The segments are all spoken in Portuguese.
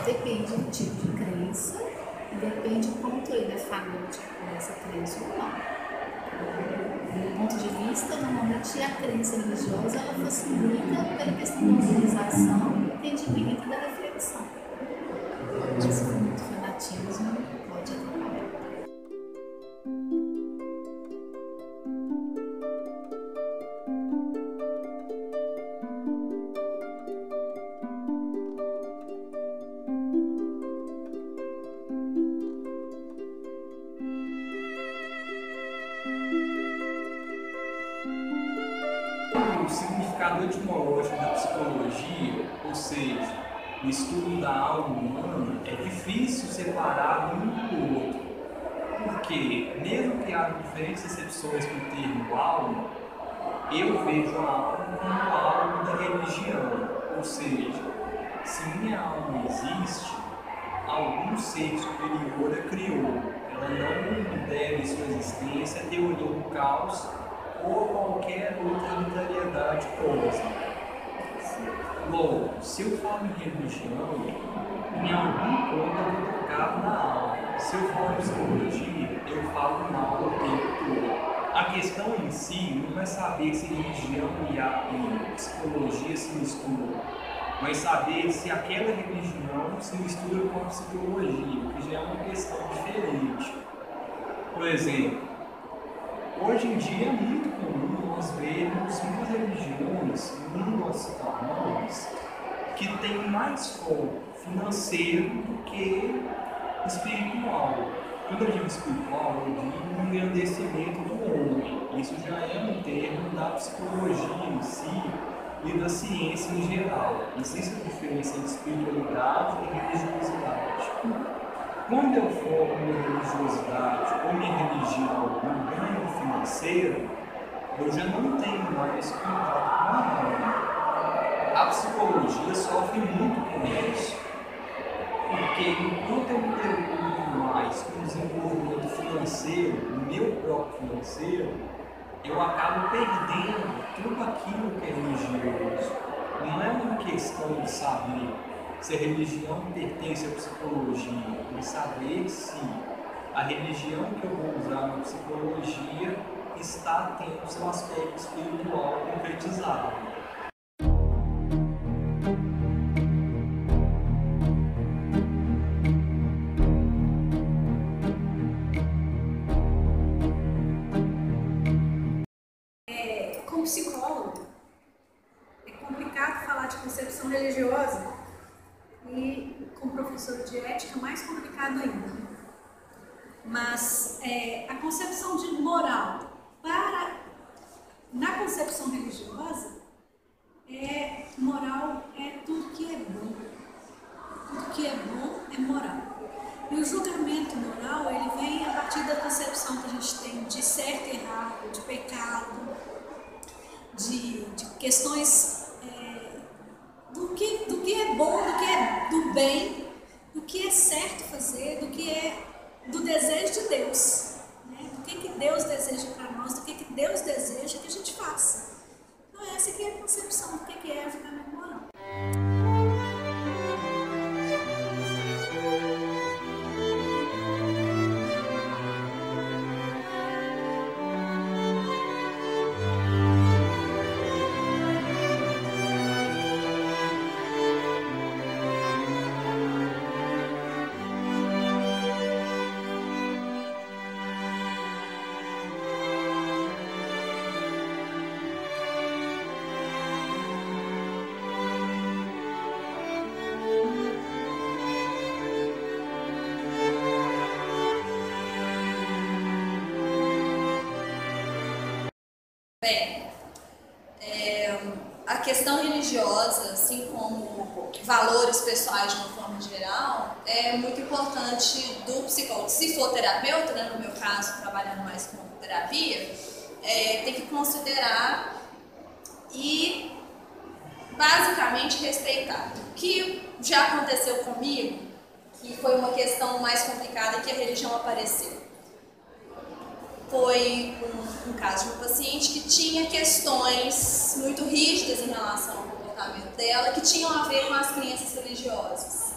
depende do tipo de crença e depende do quanto ele é fanático por essa crença ou não. Do meu ponto de vista, normalmente a crença religiosa ela facilita pela questão da organização, do entendimento e da reflexão. Mas se for muito fanatismo, pode atrapalhar. O significado etimológico da psicologia, ou seja, o estudo da alma humana, é difícil separar um do outro, porque, mesmo que haja diferentes recepções do termo alma, eu vejo a alma como algo da religião, ou seja, se minha alma existe, algum ser superior a criou, ela não deve sua existência à teoria do caos ou qualquer outra arbitrariedade cósmica. Logo, se eu falo em religião, em algum ponto eu vou tocar na alma. Se eu falo em psicologia, eu falo mal o tempo todo. A questão em si não é saber se religião e psicologia se misturam, mas saber se aquela religião se mistura com a psicologia, que já é uma questão diferente. Por exemplo, hoje em dia é muito comum nós vermos muitas religiões no mundo ocidental que têm mais foco financeiro do que espiritual. Quando eu digo espiritual, eu digo um engrandecimento do homem. Isso já é um termo da psicologia em si e da ciência em geral. Existe a diferença entre espiritualidade e religiosidade. Quando eu foco minha religiosidade ou minha religião no ganho financeiro, eu já não tenho mais contato com a alma. A psicologia sofre muito com isso, porque enquanto eu me preocupo mais com o desenvolvimento financeiro, o meu próprio financeiro, eu acabo perdendo tudo aquilo que é religioso. Não é uma questão de saber se a religião pertence à psicologia, mas saber se a religião que eu vou usar na psicologia está tendo seu aspecto espiritual concretizado. Como psicólogo, é complicado falar de concepção religiosa e como professor de ética, mais complicado ainda. Mas a concepção de moral na concepção religiosa, moral é tudo que é bom. Tudo que é bom é moral. E o julgamento moral, ele vem a partir da concepção que a gente tem de certo e errado, de pecado, de questões do que é bom, do que é do bem, do que é certo fazer, do que é do desejo de Deus, né? Do que Deus deseja para nós, do que Deus deseja que a gente faça. Então essa aqui é a concepção do que é julgamento moral. Bem, a questão religiosa, assim como valores pessoais de uma forma geral, é muito importante do psicólogo. Se for terapeuta, né, no meu caso, trabalhando mais com terapia, tem que considerar e basicamente respeitar. O que já aconteceu comigo, que foi uma questão mais complicada que a religião apareceu. Foi um caso de um paciente que tinha questões muito rígidas em relação ao comportamento dela, que tinham a ver com as crenças religiosas.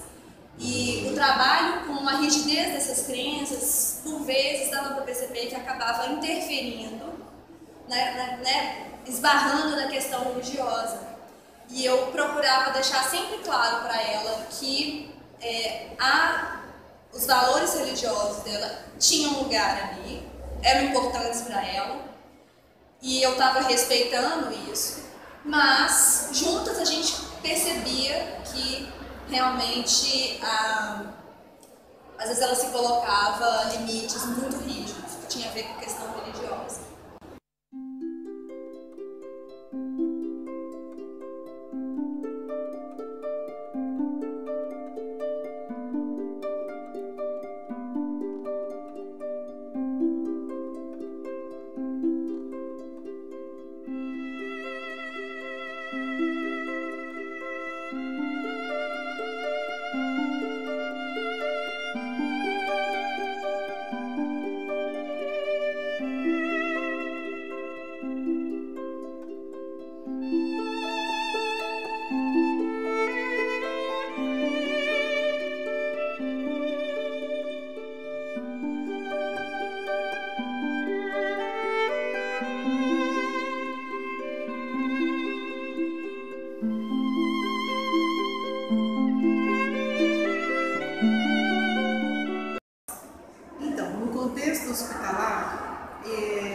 E o trabalho com a rigidez dessas crenças, por vezes, dava para perceber que acabava interferindo, esbarrando na questão religiosa. E eu procurava deixar sempre claro para ela que os valores religiosos dela tinham lugar ali, eram importantes para ela, e eu estava respeitando isso, mas juntas a gente percebia que realmente às vezes ela se colocava limites muito rígidos que tinha a ver com questão religiosa.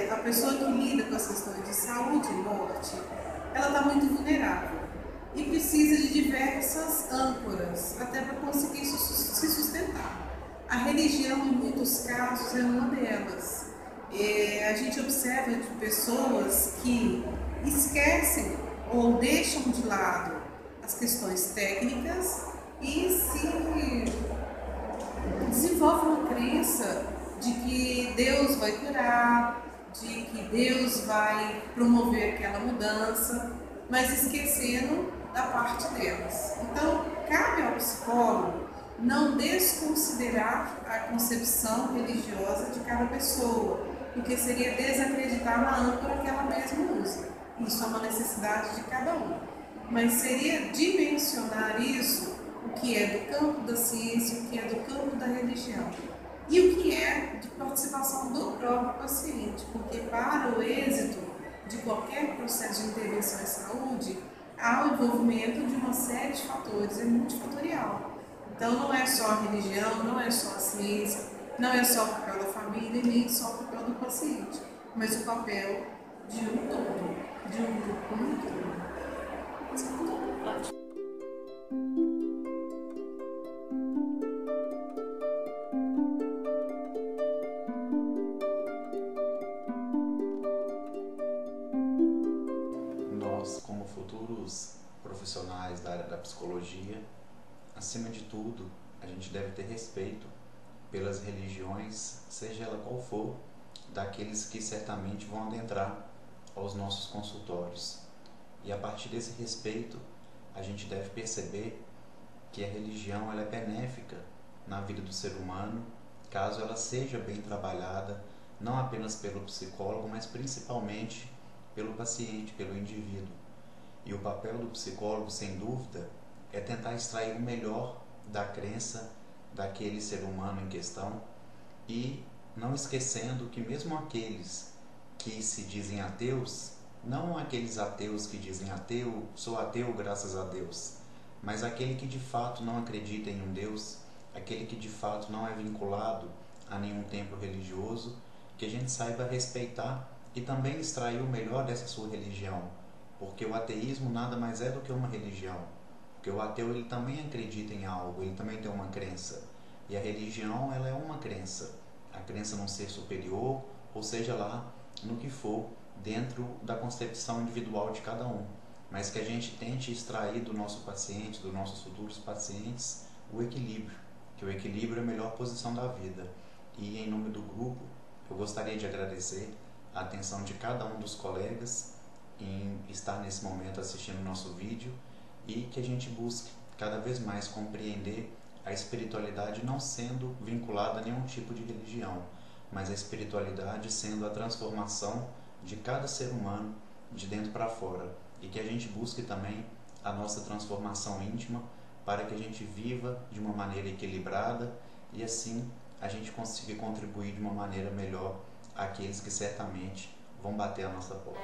A pessoa que lida com as questões de saúde e morte, ela está muito vulnerável e precisa de diversas âncoras até para conseguir se sustentar. A religião, em muitos casos, é uma delas. A gente observa de pessoas que esquecem ou deixam de lado as questões técnicas e se desenvolve uma crença de que Deus vai curar, de que Deus vai promover aquela mudança, mas esquecendo da parte delas. Então, cabe ao psicólogo não desconsiderar a concepção religiosa de cada pessoa, porque seria desacreditar na âncora que ela mesma usa. Isso é uma necessidade de cada um. Mas seria dimensionar isso, o que é do campo da ciência, o que é do campo da religião. E o que é de participação do próprio paciente, porque para o êxito de qualquer processo de intervenção em saúde, há o envolvimento de uma série de fatores, é multifatorial. Então não é só a religião, não é só a ciência, não é só o papel da família e nem só o papel do paciente, mas o papel de um todo, de um grupo como um todo. Como futuros profissionais da área da psicologia, acima de tudo, a gente deve ter respeito pelas religiões, seja ela qual for, daqueles que certamente vão adentrar aos nossos consultórios. E a partir desse respeito, a gente deve perceber que a religião ela é benéfica na vida do ser humano, caso ela seja bem trabalhada, não apenas pelo psicólogo, mas principalmente pelo paciente, pelo indivíduo. E o papel do psicólogo, sem dúvida, é tentar extrair o melhor da crença daquele ser humano em questão e não esquecendo que mesmo aqueles que se dizem ateus, não aqueles ateus que dizem ateu, sou ateu graças a Deus, mas aquele que de fato não acredita em um Deus, aquele que de fato não é vinculado a nenhum templo religioso, que a gente saiba respeitar e também extrair o melhor dessa sua religião, porque o ateísmo nada mais é do que uma religião, porque o ateu ele também acredita em algo, ele também tem uma crença, e a religião ela é uma crença, a crença num ser superior, ou seja lá no que for, dentro da concepção individual de cada um, mas que a gente tente extrair do nosso paciente, dos nossos futuros pacientes, o equilíbrio, que o equilíbrio é a melhor posição da vida. E em nome do grupo, eu gostaria de agradecer a atenção de cada um dos colegas em estar nesse momento assistindo o nosso vídeo e que a gente busque cada vez mais compreender a espiritualidade não sendo vinculada a nenhum tipo de religião, mas a espiritualidade sendo a transformação de cada ser humano de dentro para fora, e que a gente busque também a nossa transformação íntima para que a gente viva de uma maneira equilibrada e assim a gente consiga contribuir de uma maneira melhor àqueles que certamente vão bater a nossa porta.